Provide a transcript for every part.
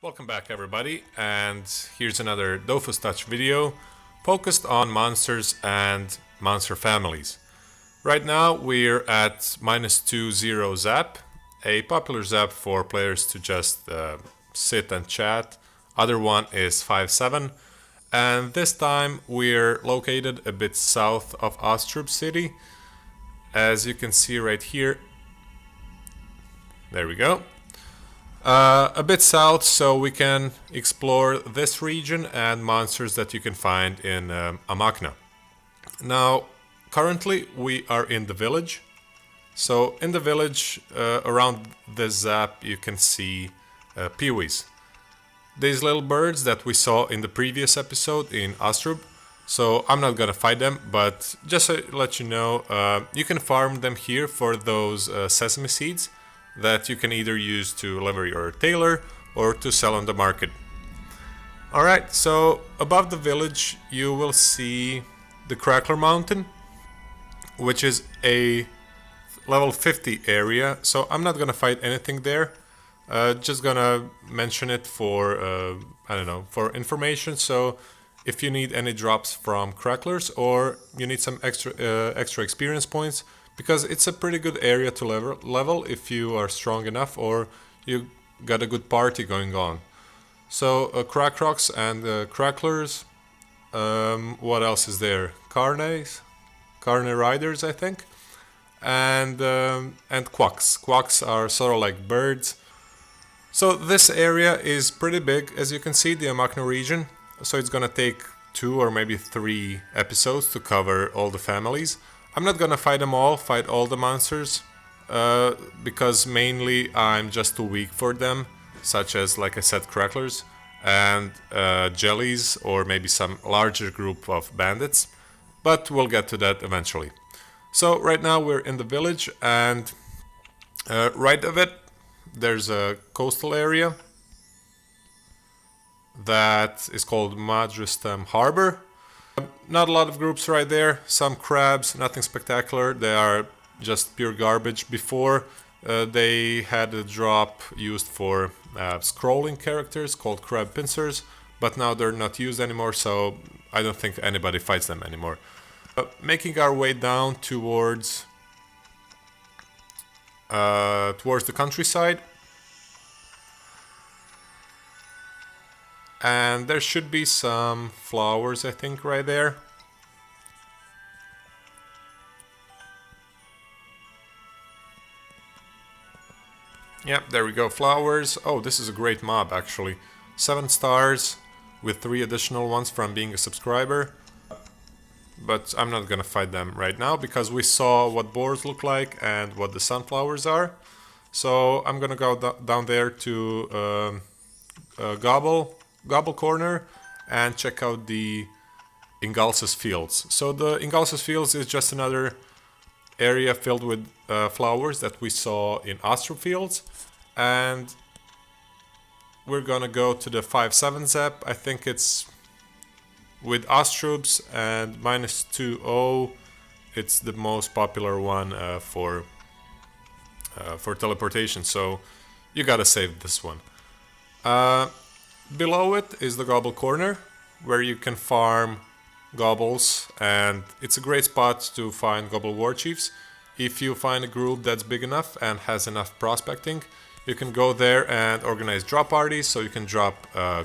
Welcome back everybody, and here's another Dofus Touch video focused on monsters and monster families. Right now we're at -2 zap, a popular zap for players to just sit and chat. Other one is 5-7, and this time we're located a bit south of Astrub city. As you can see right here, there we go. A bit south, so we can explore this region and monsters that you can find in Amakna. Now, currently we are in the village. So in the village, around this zap, you can see peewees. These little birds that we saw in the previous episode in Astrub. So I'm not gonna fight them, but just to let you know, you can farm them here for those sesame seeds that you can either use to lever your tailor or to sell on the market. Alright, so above the village you will see the Crackler Mountain, which is a level 50 area, so I'm not gonna fight anything there. Just gonna mention it for, I don't know, for information. So if you need any drops from Cracklers or you need some extra experience points, because it's a pretty good area to level if you are strong enough or you got a good party going on. So Crack Rocks and Cracklers. What else is there? Carne Riders, I think, and Quacks. Quacks are sort of like birds. So this area is pretty big, as you can see, the Amakna region. So it's gonna take 2 or maybe 3 episodes to cover all the families. I'm not gonna fight all the monsters, because mainly I'm just too weak for them, such as, like I said, Cracklers and Jellies, or maybe some larger group of bandits, but we'll get to that eventually. So right now we're in the village, and right of it there's a coastal area that is called Madras Harbor. Not a lot of groups right there, some crabs, nothing spectacular, they are just pure garbage. Before they had a drop used for scrolling characters called crab pincers, but now they're not used anymore, so I don't think anybody fights them anymore. Making our way down towards the countryside, and there should be some flowers, I think, right there. Yep, there we go, flowers. Oh, this is a great mob, actually. 7 stars with 3 additional ones from being a subscriber. But I'm not gonna fight them right now because we saw what boars look like and what the sunflowers are. So I'm gonna go down there to Gobble Corner and check out the Ingulsus Fields. So the Ingulsus Fields is just another area filled with flowers that we saw in Astrub Fields, and we're gonna go to the 5-7 zap. I think it's with Astrubs and -2-0. It's the most popular one for teleportation, so you gotta save this one. Below it is the Gobble Corner, where you can farm gobbles, and it's a great spot to find gobble war chiefs. If you find a group that's big enough and has enough prospecting, you can go there and organize drop parties, so you can drop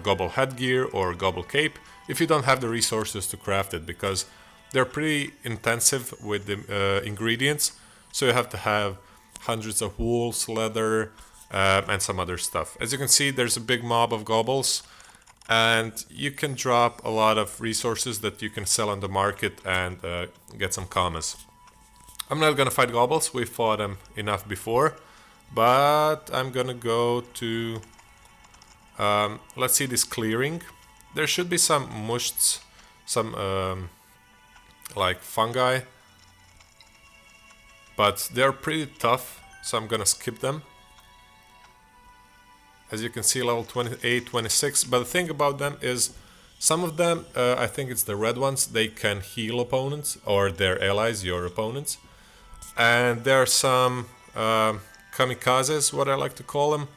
gobble headgear or gobble cape if you don't have the resources to craft it, because they're pretty intensive with the ingredients, so you have to have hundreds of wools, leather, and some other stuff. As you can see, there's a big mob of gobbles, and you can drop a lot of resources that you can sell on the market and get some commas. I'm not gonna fight gobbles, we fought them enough before, but I'm gonna go to let's see this clearing. There should be some mushts, some like fungi, but they're pretty tough, so I'm gonna skip them. As you can see, level 28, 26, but the thing about them is some of them, I think it's the red ones, they can heal opponents or their allies, your opponents. And there are some kamikazes, what I like to call them,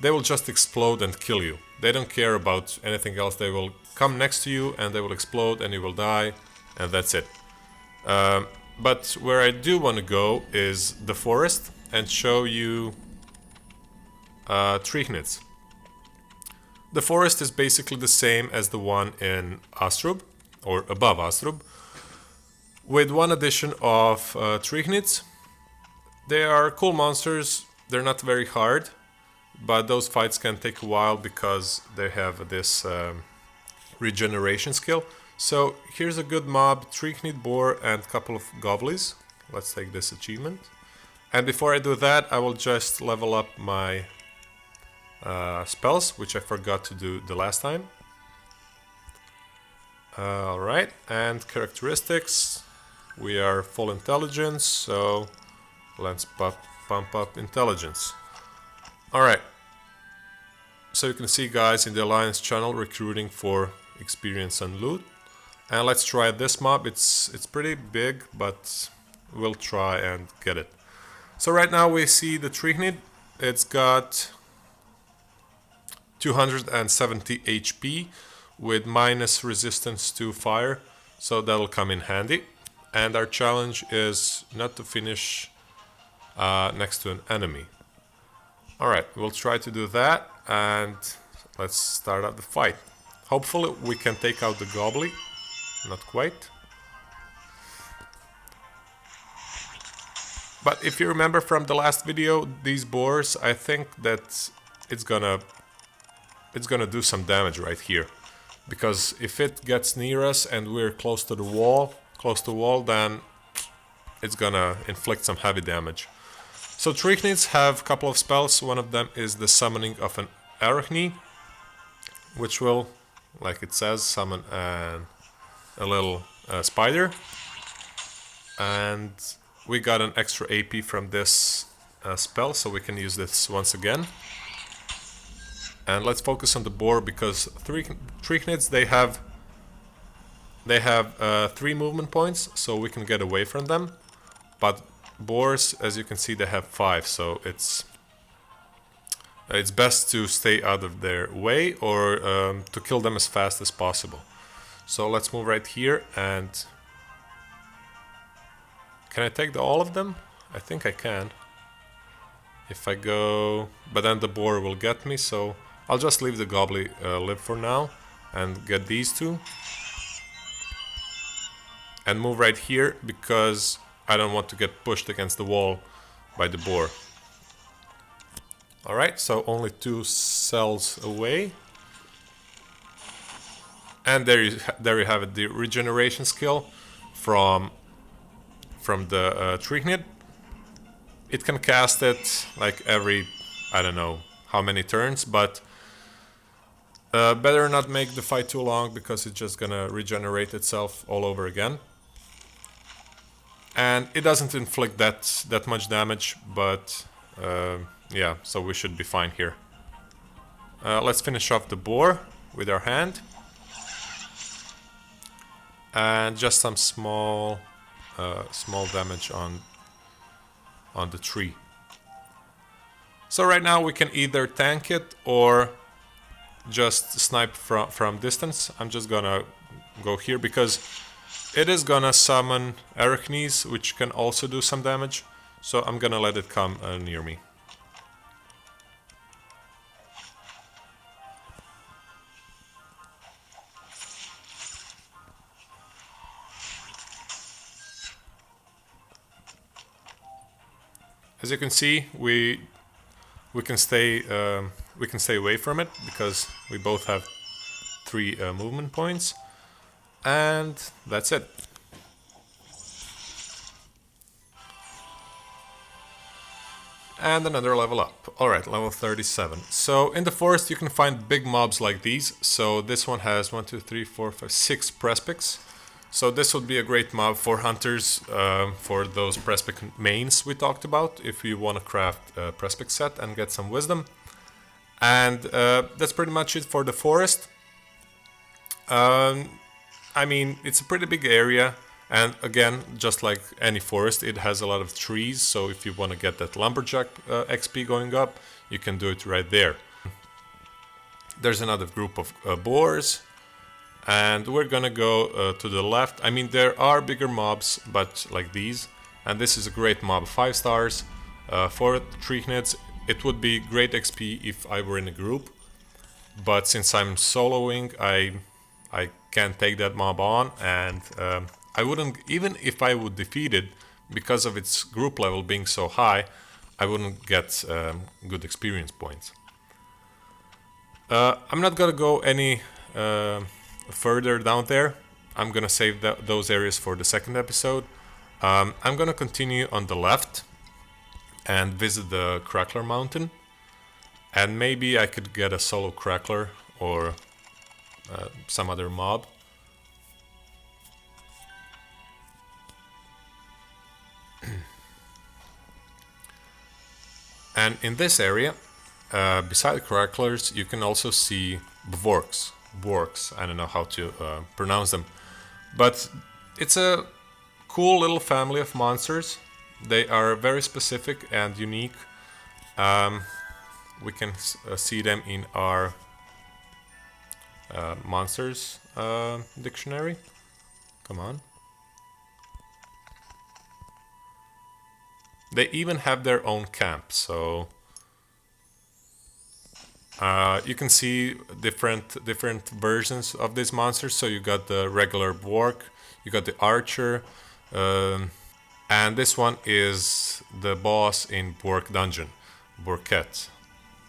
they will just explode and kill you. They don't care about anything else. They will come next to you and they will explode and you will die, and that's it. But where I do want to go is the forest and show you Trichnids. The forest is basically the same as the one in Astrub, or above Astrub, with one addition of Trichnids. They are cool monsters, they're not very hard, but those fights can take a while because they have this regeneration skill. So here's a good mob, Trichnid, Boar, and a couple of Goblins. Let's take this achievement. And before I do that, I will just level up my spells, which I forgot to do the last time. Alright, and characteristics. We are full intelligence, so let's pump up intelligence. Alright, so you can see guys in the Alliance channel recruiting for experience and loot. And let's try this mob. It's pretty big, but we'll try and get it. So right now we see the Trichnid. It's got 270 HP with minus resistance to fire, so that'll come in handy. And our challenge is not to finish next to an enemy. Alright, we'll try to do that, and let's start up the fight. Hopefully we can take out the Goblin. Not quite. But if you remember from the last video, these boars, I think that it's gonna do some damage right here. Because if it gets near us and we're close to the wall, then it's gonna inflict some heavy damage. So Trichnids have a couple of spells. One of them is the summoning of an Arachne, which will, like it says, summon a little spider. And we got an extra AP from this spell, so we can use this once again. And let's focus on the Boar, because Trichnids, they have 3 movement points, so we can get away from them. But Boars, as you can see, they have 5, so it's best to stay out of their way, or to kill them as fast as possible. So let's move right here, and can I take all of them? I think I can. If I go, but then the Boar will get me, so I'll just leave the Goblin live for now and get these two. And move right here, because I don't want to get pushed against the wall by the Boar. Alright, so only 2 cells away. And there you have it, the regeneration skill from the Trichnid. It can cast it like every, I don't know how many turns, but better not make the fight too long, because it's just gonna regenerate itself all over again. And it doesn't inflict that much damage, but yeah, so we should be fine here. Let's finish off the Boar with our hand. And just some small damage on the tree. So right now we can either tank it or just snipe from distance. I'm just gonna go here because it is gonna summon Arachnes, which can also do some damage. So I'm gonna let it come near me. As you can see, we can stay away from it because we both have 3 movement points, and that's it. And another level up. Alright, level 37. So in the forest you can find big mobs like these. So this one has 1, 2, 3, 4, 5, 6 Prespics. So this would be a great mob for hunters, for those Prespic mains we talked about, if you want to craft a Prespic set and get some wisdom. And that's pretty much it for the forest. I mean, it's a pretty big area, And again, just like any forest, it has a lot of trees, so if you want to get that lumberjack XP going up, you can do it right there. There's another group of boars, and we're gonna go to the left. I mean, there are bigger mobs, but like these, and this is a great mob, 5 stars, 4 Treecnids. It would be great XP if I were in a group, but since I'm soloing, I can't take that mob on, and I wouldn't, even if I would defeat it, because of its group level being so high, I wouldn't get good experience points. I'm not gonna go any further down there. I'm gonna save those areas for the second episode. I'm gonna continue on the left and visit the Crackler Mountain, and maybe I could get a solo Crackler or some other mob. And in this area, beside Cracklers, you can also see Bvorks. I don't know how to pronounce them, but it's a cool little family of monsters. They are very specific and unique. We can see them in our monsters dictionary. Come on. They even have their own camp, so you can see different versions of these monsters. So you got the regular Bork, you got the Archer, and this one is the boss in Bork Dungeon, Borket.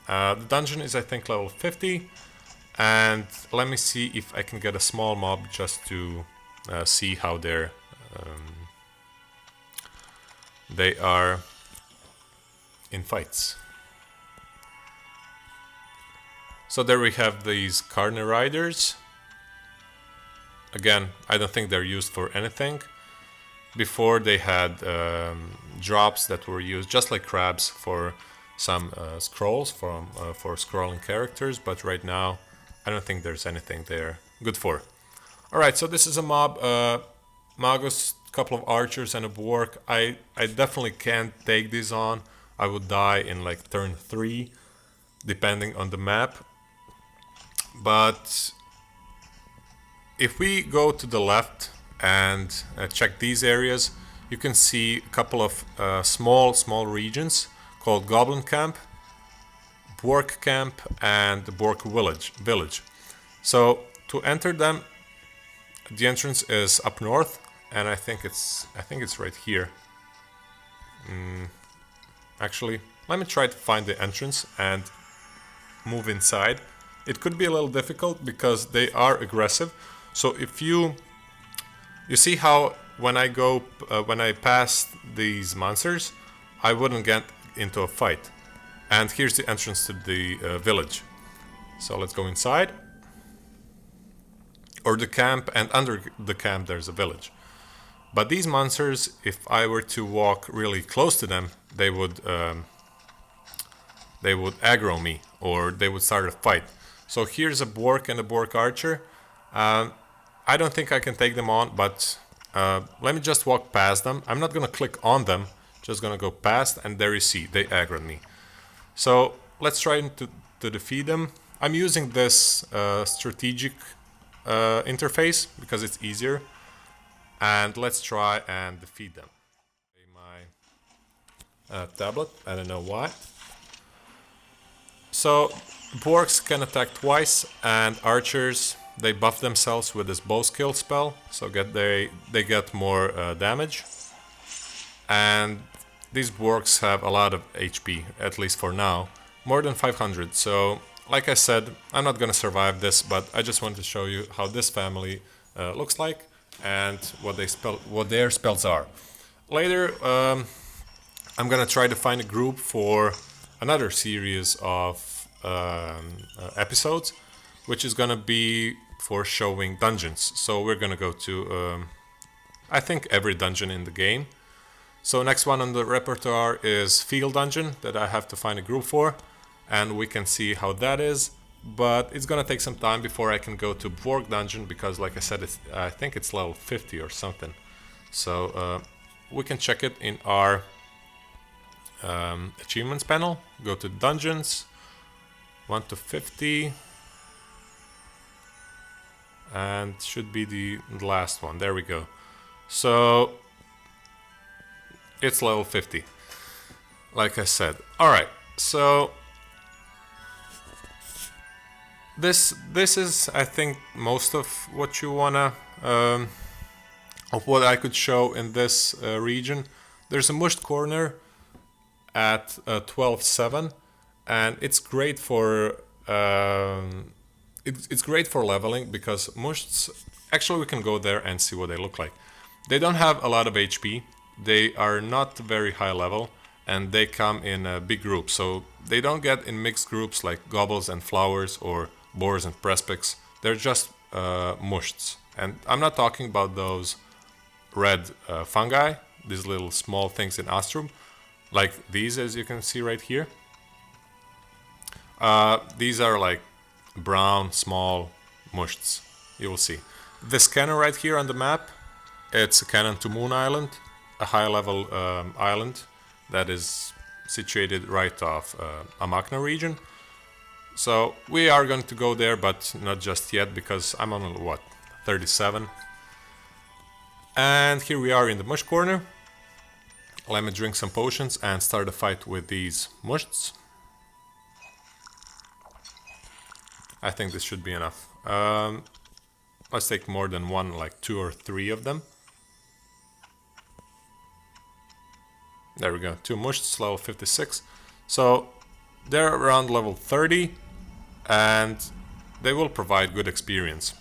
The dungeon is, I think, level 50, and let me see if I can get a small mob just to see how they are in fights. So there we have these Carne Riders. Again, I don't think they're used for anything. Before they had drops that were used just like crabs for some scrolls for scrolling characters, but right now I don't think there's anything there good for. Alright, so this is a mob, Magus, couple of archers and a Bork. I definitely can't take these on. I would die in like turn 3 depending on the map. But if we go to the left and check these areas, you can see a couple of small regions called Goblin Camp, Bork Camp, and the Bork Village. So to enter them, the entrance is up north, and I think it's right here. Actually, let me try to find the entrance and move inside. It could be a little difficult because they are aggressive. So if you see how when I pass these monsters, I wouldn't get into a fight. And here's the entrance to the village. So let's go inside. Or the camp, and under the camp there's a village. But these monsters, if I were to walk really close to them, they would aggro me, or they would start a fight. So here's a Bork and a Bork Archer. I don't think I can take them on, but let me just walk past them. I'm not gonna click on them, just gonna go past, and there you see, they aggroed me. So let's try to defeat them. I'm using this strategic interface because it's easier, and let's try and defeat them. My tablet, I don't know why. So Borks can attack twice, and archers, they buff themselves with this bow skill spell, so they get more damage. And these Borks have a lot of HP, at least for now, more than 500. So like I said, I'm not gonna survive this, but I just wanted to show you how this family looks like and what their spells are. Later, I'm gonna try to find a group for another series of episodes, which is gonna be for showing dungeons. So we're gonna go to, I think, every dungeon in the game. So next one on the repertoire is Field Dungeon that I have to find a group for, and we can see how that is. But it's gonna take some time before I can go to Borg Dungeon because, like I said, I think it's level 50 or something. So we can check it in our achievements panel. Go to dungeons, 1 to 50, and should be the last one. There we go. So it's level 50, like I said. Alright, so this is, I think, most of what you wanna of what I could show in this region. There's a mushed corner at 12.7, and it's great for it's great for leveling, because mushts, actually we can go there and see what they look like. They don't have a lot of HP, they are not very high level, and they come in big groups, so they don't get in mixed groups like goblins and flowers or boars and prespics. They're just mushts, and I'm not talking about those red fungi, these little small things in Astrub, like these, as you can see right here. These are like brown, small mushts, you will see. This cannon right here on the map, it's a cannon to Moon Island, a high-level island that is situated right off Amakna region. So we are going to go there, but not just yet, because I'm on, what, 37? And here we are in the mush corner. Let me drink some potions and start a fight with these mushts. I think this should be enough. Let's take more than one, like 2 or 3 of them. There we go, 2 mushts, level 56. So they're around level 30, and they will provide good experience.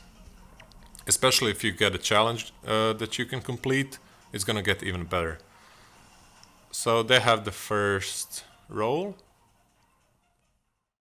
Especially if you get a challenge that you can complete, it's gonna get even better. So they have the first roll.